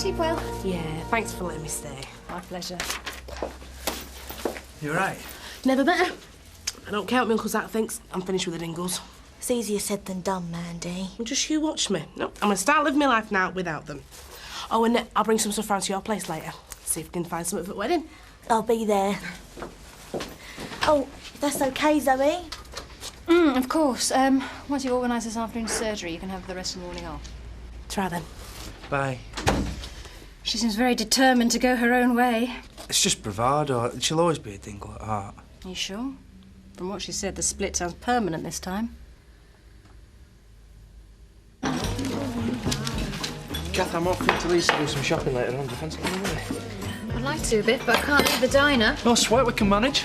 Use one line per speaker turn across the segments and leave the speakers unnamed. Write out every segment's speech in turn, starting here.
Sleep well.
Yeah, thanks for letting me stay.
My pleasure.
You all right?
Never better. I don't count my uncle's out, thanks. I'm finished with the Dingles.
It's easier said than done, Mandy.
Well, just you watch me. No, I'm going to start living my life now without them. Oh, and I'll bring some stuff round to your place later. See if we can find something for the wedding.
I'll be there. Oh, if that's okay, Zoe?
Of course. Once you've organised this afternoon's surgery, you can have the rest of the morning off.
Try then.
Bye.
She seems very determined to go her own way.
It's just bravado. She'll always be a dingle at heart.
Are you sure? From what she said, the split sounds permanent this time.
Kath, I'm off into Leeds to do some shopping later on. Do you fancy coming away?
I'd like to a bit, but I can't leave the diner.
No sweat, we can manage.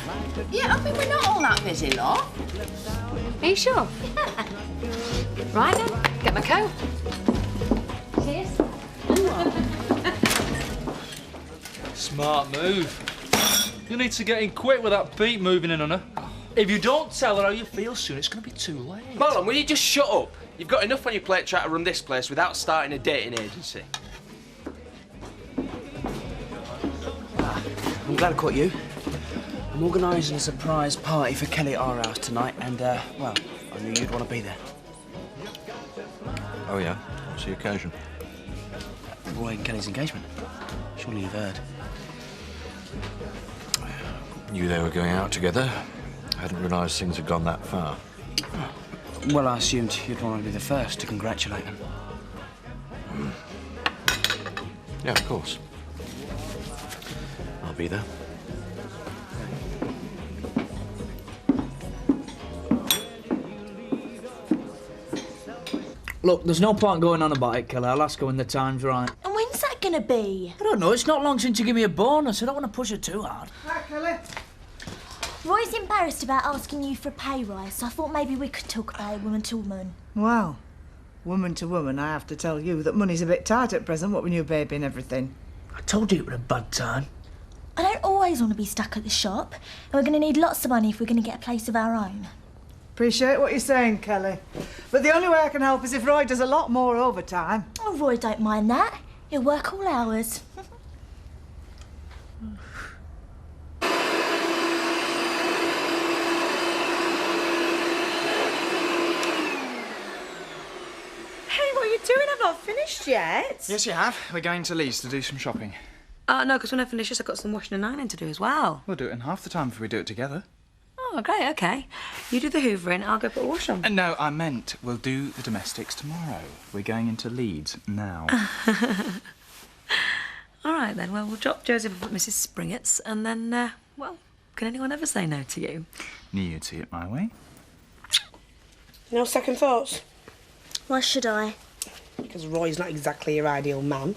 Yeah, I mean, we're not all that busy, lot. Are you sure? Right then, get my coat. Cheers.
Smart move. You need to get in quick with that beat moving in on her. If you don't tell her how you feel soon, it's going to be too late.
Marlon, will you just shut up? You've got enough on your plate trying to run this place without starting a dating agency.
I'm glad I caught you. I'm organising a surprise party for Kelly at our house tonight, and, well, I knew you'd want to be there.
Oh, yeah? What's the occasion?
Roy and Kelly's engagement. Surely you've heard.
Knew they were going out together. I hadn't realised things had gone that far.
Well, I assumed you'd want to be the first to congratulate them.
Yeah, of course. I'll be there.
Look, there's no point going on about it, Kelly. I'll ask her when the time's right.
And when's that gonna be?
I don't know. It's not long since you gave me a bonus. I don't want to push her too hard.
Hi, Kelly.
Roy's embarrassed about asking you for a pay rise, so I thought maybe we could talk about it woman to woman.
Well, woman to woman, I have to tell you that money's a bit tight at present, what with new baby and everything.
I told you it was a bad time.
I don't always want to be stuck at the shop, and we're going to need lots of money if we're going to get a place of our own.
Appreciate what you're saying, Kelly. But the only way I can help is if Roy does a lot more overtime.
Oh, Roy don't mind that. He'll work all hours.
Doing? I've not finished yet.
Yes, you have. We're going to Leeds to do some shopping.
No, because when I finish this, I've got some washing and ironing to do as well.
We'll do it in half the time if we do it together.
Oh, great, OK. You do the hoovering, I'll go put a wash on.
No, I meant we'll do the domestics tomorrow. We're going into Leeds now.
All right, then. Well, we'll drop Joseph at Mrs. Springett's and then, well, can anyone ever say no to you?
Knew you'd see it my way.
No second thoughts?
Why should I?
Because Roy's not exactly your ideal man.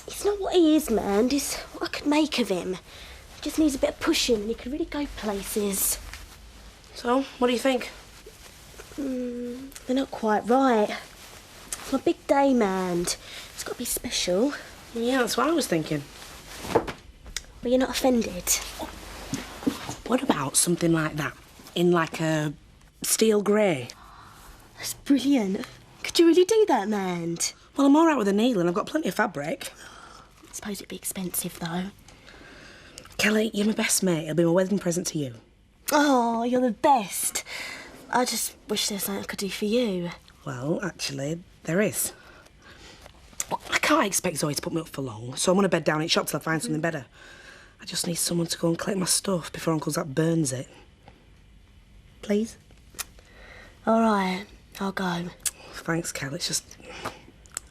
It's not what he is, man. It's what I could make of him. He just needs a bit of pushing and he could really go places.
So, what do you think?
They're not quite right. It's my big day, man. It's got to be special.
Yeah, that's what I was thinking.
But you're not offended?
What about something like that? In like a steel grey?
That's brilliant. Could you really do that, man?
Well, I'm all right with a needle and I've got plenty of fabric.
I suppose it'd be expensive, though.
Kelly, you're my best mate. It'll be my wedding present to you.
Oh, you're the best. I just wish there was something I could do for you.
Well, actually, there is. Well, I can't expect Zoe to put me up for long, so I'm going to bed down at shop till I find something better. I just need someone to go and collect my stuff before Uncle Zach burns it. Please?
All right, I'll go.
Thanks, Kel. It's just... I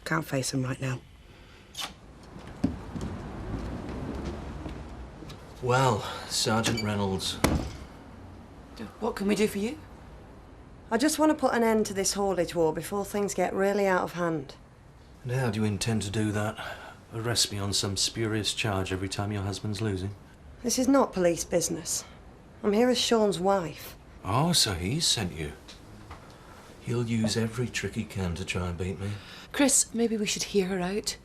can't face him right now.
Well, Sergeant Reynolds.
What can we do for you? I just want to put an end to this haulage war before things get really out of hand.
And how do you intend to do that? Arrest me on some spurious charge every time your husband's losing?
This is not police business. I'm here as Sean's wife.
Oh, so he's sent you. He'll use every trick he can to try and beat me.
Chris, maybe we should hear her out.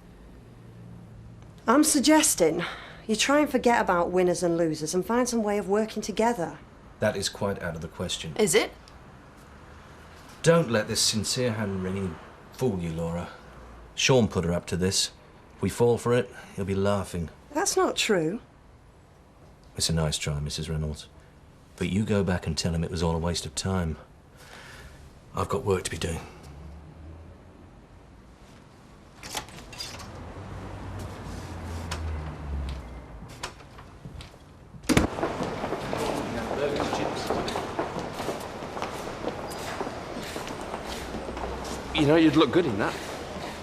I'm suggesting you try and forget about winners and losers and find some way of working together.
That is quite out of the question.
Is it?
Don't let this sincere hand-wringing fool you, Laura. Sean put her up to this. If we fall for it, he'll be laughing.
That's not true.
It's a nice try, Mrs. Reynolds. But you go back and tell him it was all a waste of time. I've got work to be doing.
You know, you'd look good in that.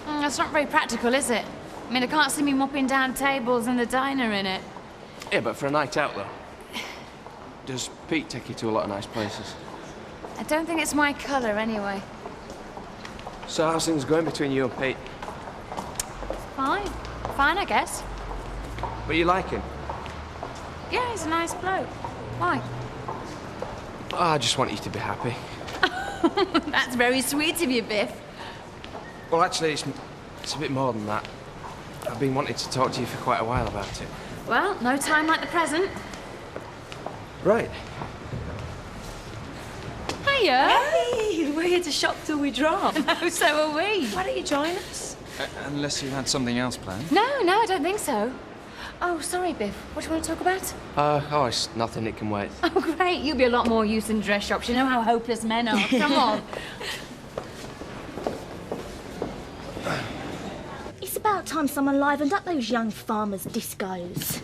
That's not very practical, is it? I mean, I can't see me mopping down tables in the diner in it.
Yeah, but for a night out, though. Does Pete take you to a lot of nice places?
I don't think it's my colour, anyway.
So how's things going between you and Pete?
Fine. Fine, I guess.
But you like him?
Yeah, he's a nice bloke. Why?
Oh, I just want you to be happy.
That's very sweet of you, Biff.
Well, actually, it's a bit more than that. I've been wanting to talk to you for quite a while about it.
Well, no time like the present.
Right.
Hiya.
Hey, we're here to shop till we drop.
No, so are we.
Why don't you join us?
Unless you had something else planned.
No, I don't think so. Oh, sorry, Biff. What do you want to talk about?
Oh, it's nothing. It can wait.
Oh, great. You'll be a lot more use in dress shops. You know how hopeless men are. Come on.
It's about time someone livened up those young farmers' discos.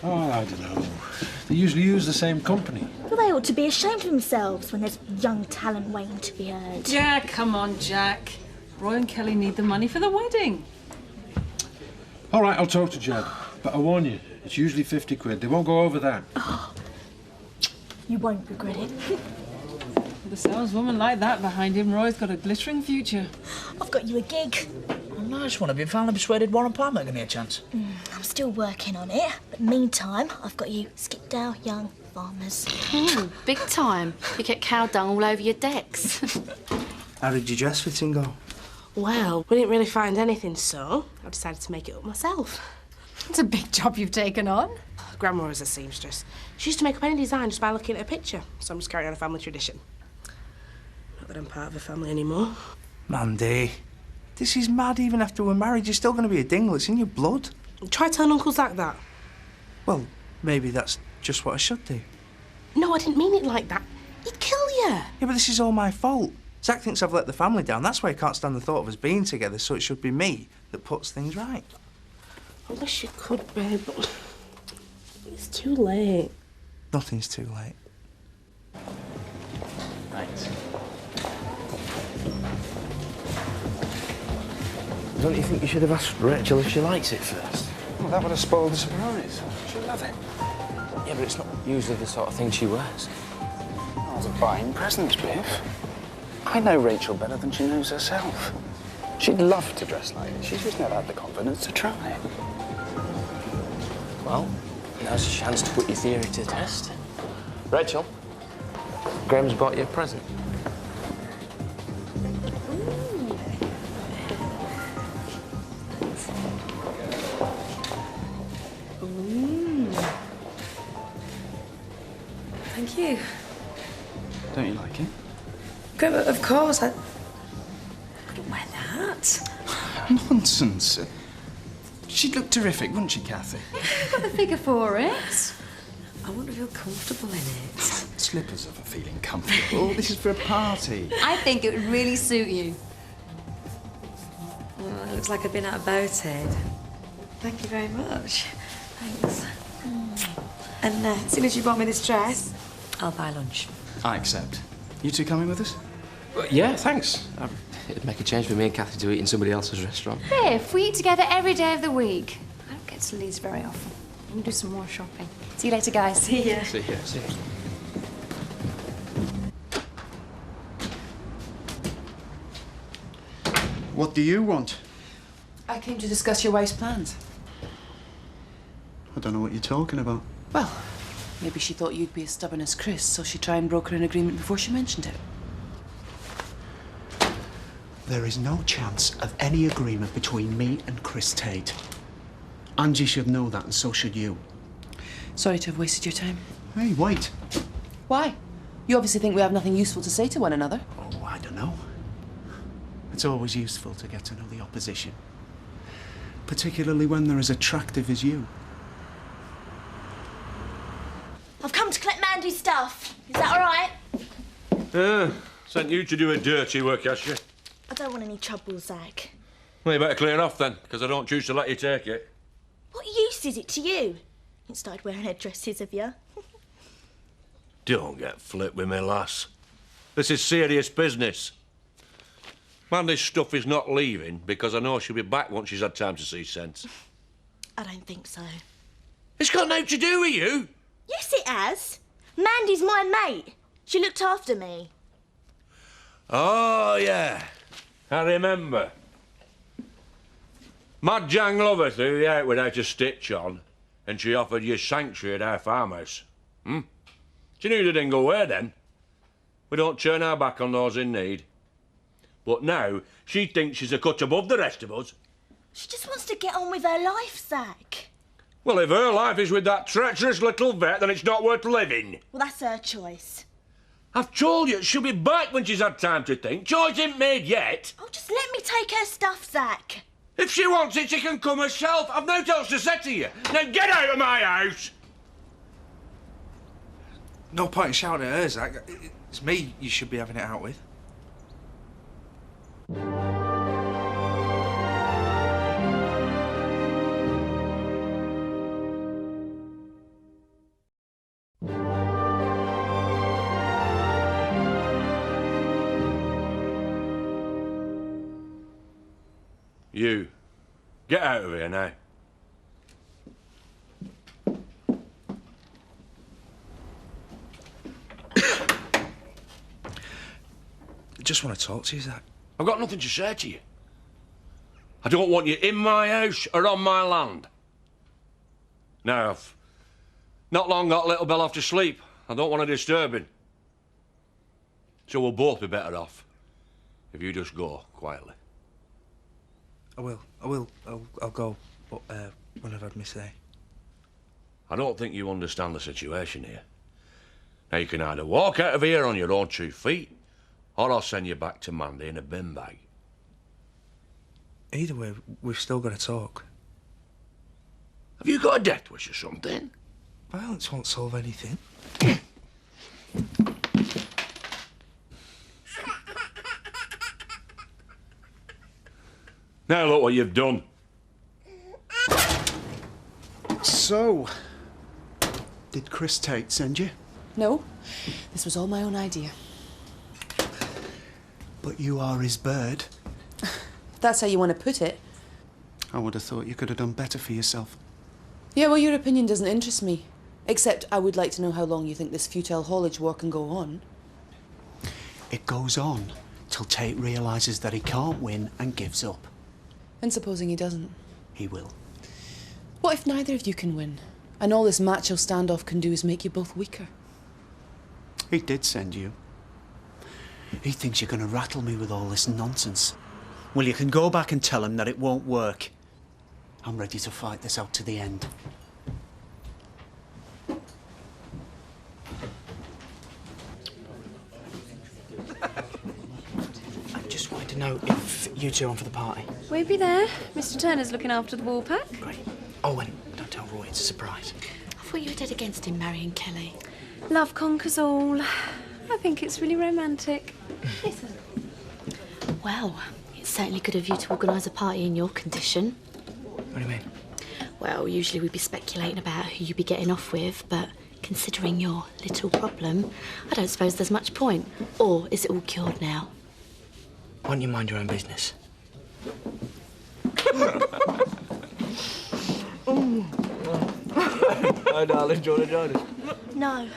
Oh, I don't know. They usually use the same company.
Well, they ought to be ashamed of themselves when there's young talent waiting to be heard.
Yeah, come on, Jack. Roy and Kelly need the money for the wedding.
All right, I'll talk to Jed. But I warn you, it's usually 50 quid. They won't go over that.
Oh, you won't regret it.
With a saleswoman like that behind him, Roy's got a glittering future.
I've got you a gig.
A nice one. Have you finally persuaded Warren Palmer to give me a chance?
I'm still working on it, but meantime, I've got you Skipdale Young Farmers.
Big time. You get cow dung all over your decks.
How did your dress fitting go?
Well, we didn't really find anything, so I decided to make it up myself.
It's a big job you've taken on.
Grandma was a seamstress. She used to make up any design just by looking at a picture, so I'm just carrying on a family tradition. Not that I'm part of a family anymore.
Mandy, this is mad. Even after we're married, you're still going to be a dingle. It's in your blood.
Try telling Uncle Zach that.
Well, maybe that's just what I should do.
No, I didn't mean it like that. He'd kill you.
Yeah, but this is all my fault. Zach thinks I've let the family down. That's why he can't stand the thought of us being together, so it should be me that puts things right.
I wish you could, babe, but it's too late.
Nothing's too late.
Right.
Don't you think you should have asked Rachel if she likes it first?
Well, that would have spoiled the surprise. She'll love it.
Yeah, but it's not usually the sort of thing she wears.
I was buying presents, Biff. I know Rachel better than she knows herself. She'd love to dress like this. She's just never had the confidence to try it.
Well, now's your chance to put your theory to the test. Rachel, Graham's bought you a present.
Thank you.
Don't you like it?
Graham, of course. I couldn't wear that.
Nonsense. She'd look terrific, wouldn't she, Kathy?
You've got the figure for it.
I want to feel comfortable in it.
Slippers are for feeling comfortable. This is for a party.
I think it would really suit you.
Well, it looks like I've been out of boated. Thank you very much. Thanks. And as soon as you bought me this dress, I'll buy lunch.
I accept. You two coming with us?
Well, yeah, thanks. It'd make a change for me and Kathy to eat in somebody else's restaurant.
Biff, we eat together every day of the week. I don't get to Leeds very often. We can do some more shopping. See you later, guys.
See ya.
See ya. See ya.
What do you want?
I came to discuss your wife's plans.
I don't know what you're talking about.
Well, maybe she thought you'd be as stubborn as Chris, so she tried and broker an agreement before she mentioned it.
There is no chance of any agreement between me and Chris Tate. Angie should know that, and so should you.
Sorry to have wasted your time.
Hey, wait.
Why? You obviously think we have nothing useful to say to one another.
Oh, I don't know. It's always useful to get to know the opposition. particularly when they're as attractive as you.
I've come to collect Mandy's stuff. Is that all right?
Sent you to do a dirty work, has she?
I don't want any trouble, Zach.
Well, you better clear off then, because I don't choose to let you take it.
What use is it to you? You started wearing headdresses, have you?
Don't get flipped with me, lass. This is serious business. Mandy's stuff is not leaving because I know she'll be back once she's had time to see sense.
I don't think so.
It's got nothing to do with you.
Yes, it has. Mandy's my mate. She looked after me.
Oh, yeah. I remember. Mad Jang Lover threw you out without a stitch on, and she offered you sanctuary at our farmhouse. She knew they didn't go away then. We don't turn our back on those in need. But now, she thinks she's a cut above the rest of us.
She just wants to get on with her life, Zach.
Well, if her life is with that treacherous little vet, then it's not worth living.
Well, that's her choice.
I've told you, she'll be back when she's had time to think. Choice ain't made yet.
Oh, just let me take her stuff, Zach.
If she wants it, she can come herself. I've no else to say to you. Now get out of my house!
No point in shouting at her, Zach. It's me you should be having it out with.
You, get out of here now.
I just want to talk to you, Zach.
I've got nothing to say to you. I don't want you in my house or on my land. Now, I've not long got little Bell off to sleep. I don't want to disturb him. So we'll both be better off if you just go quietly.
I will. I'll go, but when I've had my say.
I don't think you understand the situation here. Now, you can either walk out of here on your own 2 feet, or I'll send you back to Mandy in a bin bag.
Either way, we've still got to talk.
Have you got a death wish or something?
Violence won't solve anything.
Now look what you've done.
So, did Chris Tate send you?
No, this was all my own idea.
But you are his bird.
If that's how you want to put it.
I would have thought you could have done better for yourself.
Yeah, well, your opinion doesn't interest me. Except I would like to know how long you think this futile haulage war can go on.
It goes on till Tate realises that he can't win and gives up.
And supposing he doesn't?
He will.
What if neither of you can win? And all this macho standoff can do is make you both weaker.
He did send you. He thinks you're going to rattle me with all this nonsense. Well, you can go back and tell him that it won't work. I'm ready to fight this out to the end.
I just wanted to know if you two are on for the party.
We'll be there. Mr. Turner's looking after the wall pack.
Great. Oh, and don't tell Roy, it's a surprise.
I thought you were dead against him marrying Kelly.
Love conquers all. I think it's really romantic. Listen.
Well, it's certainly good of you to organise a party in your condition.
What do you mean?
Well, usually we'd be speculating about who you'd be getting off with, but considering your little problem, I don't suppose there's much point. Or is it all cured now?
Why don't you mind your own business?
Hi, darling. Do you want to join us?
No.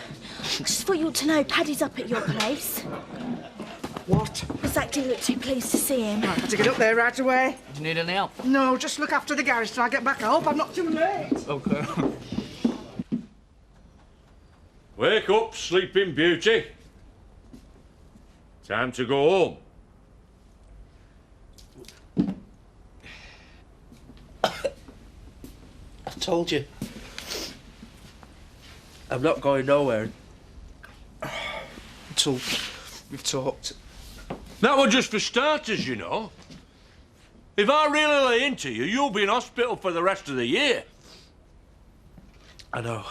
Just thought you ought to know Paddy's up at your place.
What?
Zach didn't look too pleased to see him.
I had to get up there right away.
Do you need any help?
No, just look after the garage till I get back. I hope I'm not too late.
Okay.
Wake up, sleeping beauty. Time to go home.
I told you. I'm not going nowhere until we've talked.
That was just for starters, you know. If I really lay into you, you'll be in hospital for the rest of the year.
I know.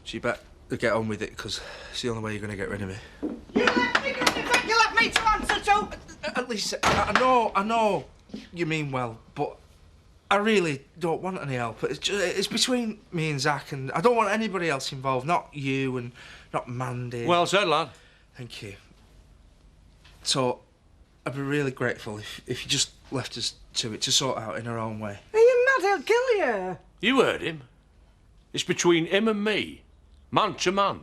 So you better get on with it, because it's the only way you're going to get rid of me.
You left me, you think you left me to answer to?
At least, I know you mean well, but I really don't want any help. It's between me and Zach, and I don't want anybody else involved, not you and not Mandy.
Well said, lad.
Thank you. So, I'd be really grateful if you just left us to it to sort out in our own way.
Are you mad? He'll kill you.
You heard him. It's between him and me, man to man.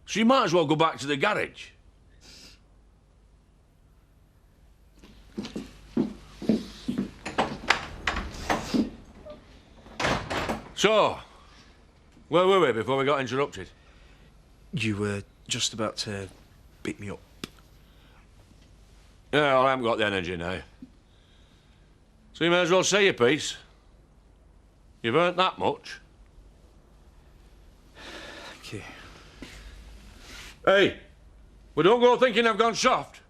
So you might as well go back to the garage. So, where were we before we got interrupted?
You were just about to beat me up.
Yeah, well, I haven't got the energy now. So you may as well say your piece. You've earned that much.
Thank you.
Hey, well, don't go thinking I've gone soft.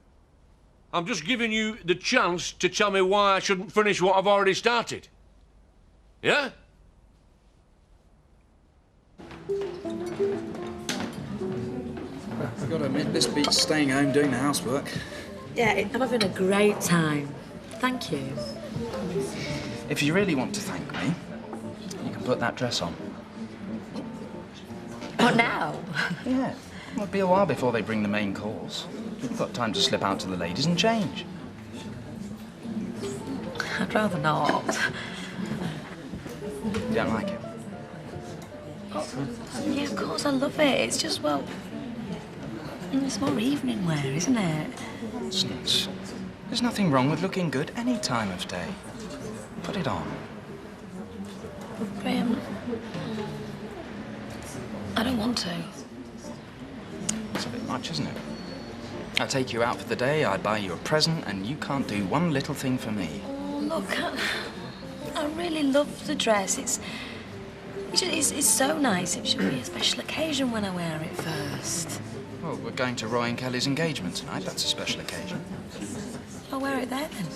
I'm just giving you the chance to tell me why I shouldn't finish what I've already started. Yeah?
I've got to admit, this beats staying home doing the housework.
Yeah, I'm having a great time. Thank you.
If you really want to thank me, you can put that dress on.
What now?
Yeah. It'll be a while before they bring the main course. You've got time to slip out to the ladies and change.
I'd rather not.
You don't like it?
Oh, yeah, of course, I love it. It's just, well, it's more evening wear, isn't it?
Nonsense. There's nothing wrong with looking good any time of day. Put it on.
Graham, I don't want to.
It's a bit much, isn't it? I take you out for the day, I buy you a present, and you can't do one little thing for me.
Oh, look, I really love the dress. It's so nice. It should be a special occasion when I wear it first.
Well, we're going to Roy and Kelly's engagement tonight. That's a special occasion.
I'll wear it there, then.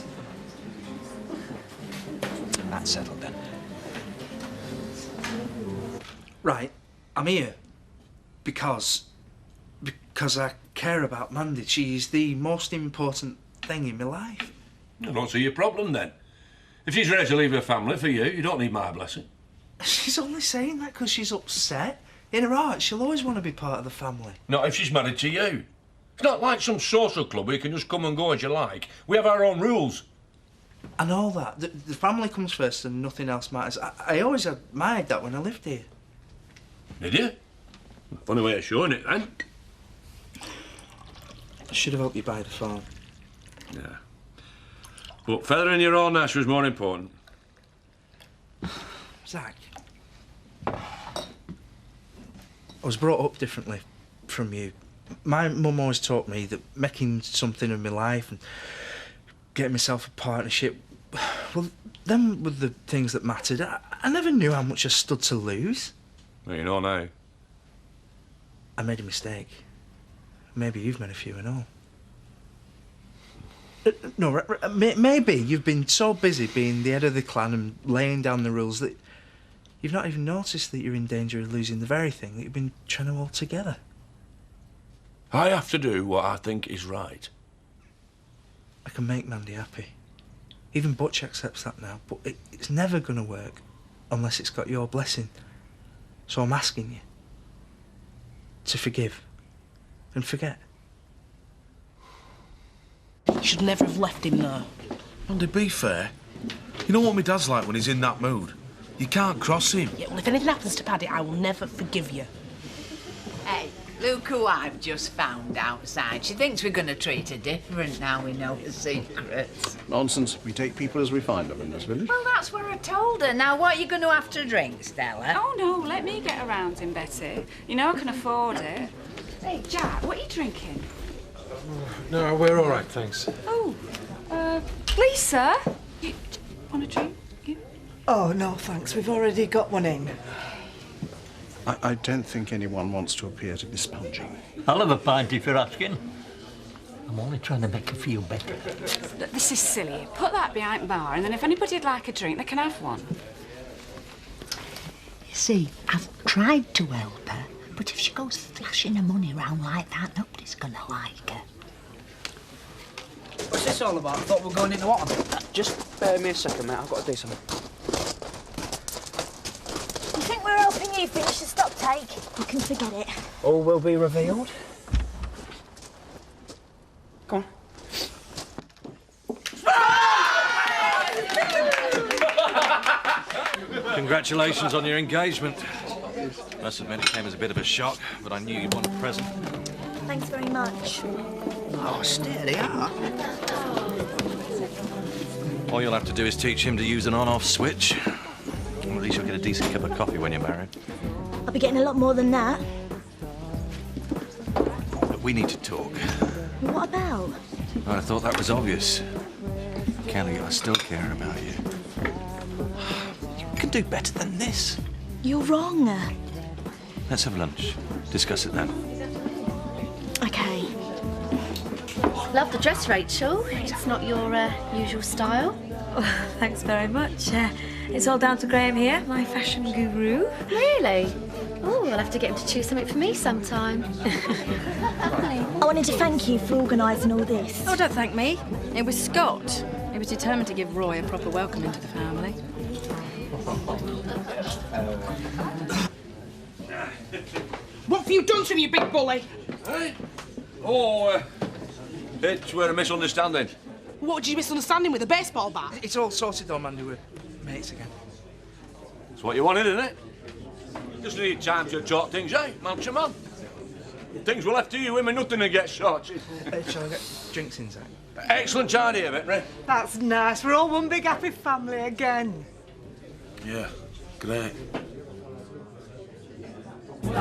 That's settled, then.
Right, I'm here because I care about Mandy. She's the most important thing in my life.
I don't see your problem, then. If she's ready to leave her family for you, you don't need my blessing.
She's only saying that because she's upset. In her heart, she'll always want to be part of the family.
Not if she's married to you. It's not like some social club where you can just come and go as you like. We have our own rules.
I know that. The family comes first and nothing else matters. I always admired that when I lived here.
Did you? Funny way of showing it, then.
I should have helped you buy the farm.
Yeah. But feathering your own nest was more important.
Zach, I was brought up differently from you. My mum always taught me that making something of my life and getting myself a partnership, well, them were the things that mattered. I never knew how much I stood to lose.
Well, you know now.
I made a mistake. Maybe you've made a few and all. No, maybe you've been so busy being the head of the clan and laying down the rules that you've not even noticed that you're in danger of losing the very thing that you've been trying to hold together.
I have to do what I think is right.
I can make Mandy happy. Even Butch accepts that now, but it's never going to work unless it's got your blessing. So I'm asking you to forgive and forget.
You should never have left him there.
And to be fair, you know what my dad's like when he's in that mood? You can't cross him.
Yeah, well, if anything happens to Paddy, I will never forgive you.
Hey, look who I've just found outside. She thinks we're going to treat her different now we know her secrets.
Nonsense. We take people as we find them in this village.
Well, that's what I told her. Now, what are you going to have to drink, Stella?
Oh, no, let me get around him, Betty. You know I can afford it. Hey, Jack, what are you drinking?
No, we're all right, thanks.
Oh, Lisa, you want a drink?
Oh, no, thanks. We've already got one in.
I don't think anyone wants to appear to be spongy.
I'll have a pint if you're asking. I'm only trying to make her feel better.
Look, this is silly. Put that behind the bar, and then if anybody'd like a drink, they can have one.
You see, I've tried to help her, but if she goes flashing her money around like that, nobody's gonna like her.
What's this all about? I thought we were going into autumn.
Just bear me a second, mate. I've got to do something.
You think we're helping you finish the stock take? You can forget it.
All will be revealed. Come on.
Congratulations on your engagement. Must admit it came as a bit of a shock, but I knew you'd want a present.
Thanks very much.
Oh, steady are.
All you'll have to do is teach him to use an on-off switch. Or at least you'll get a decent cup of coffee when you're married.
I'll be getting a lot more than that.
But we need to talk.
What about?
Oh, I thought that was obvious. Kelly, I still care about you. You can do better than this.
You're wrong.
Let's have lunch. Discuss it then.
Okay.
Love the dress, Rachel. It's not your usual style.
Oh, thanks very much. It's all down to Graham here, my fashion guru.
Really? Oh, I'll have to get him to choose something for me sometime.
I wanted to thank you for organising all this.
Oh, don't thank me. It was Scott. He was determined to give Roy a proper welcome into the family.
What have you done to me, you big bully?
Hey? Oh, it's were a misunderstanding.
What did you misunderstanding with a baseball bat?
It's all sorted though, Mandy. We're mates again.
It's what you wanted, isn't it? Just need time to talk things out, man to man. Things were left to you women, nothing to get sorted.
Shall I get drinks in, Zach?
Excellent idea, Victory.
That's nice. We're all one big happy family again.
Yeah, great.
I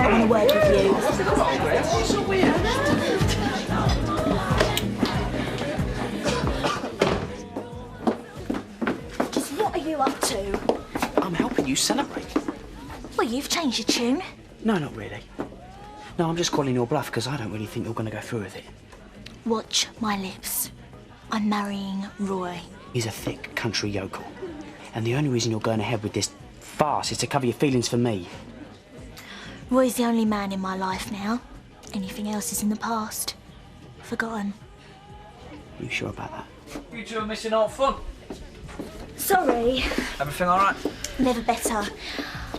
want to work with you. Just what are you up to?
I'm helping you celebrate.
Well, you've changed your tune.
No, not really. No, I'm just calling your bluff because I don't really think you're going to go through with it.
Watch my lips. I'm marrying Roy.
He's a thick country yokel. And the only reason you're going ahead with this farce is to cover your feelings for me.
Roy's the only man in my life now. Anything else is in the past. Forgotten.
You sure about that?
You two are missing out fun.
Sorry.
Everything all right?
Never better.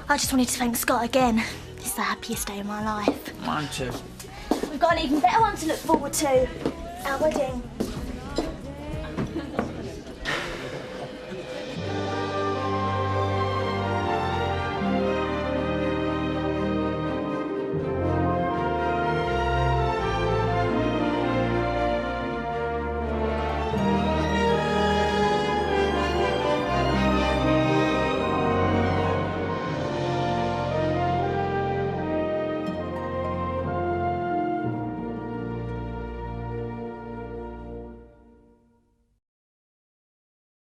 I just wanted to thank Scott again. It's the happiest day of my life.
Mine too.
We've got an even better one to look forward to. Our wedding.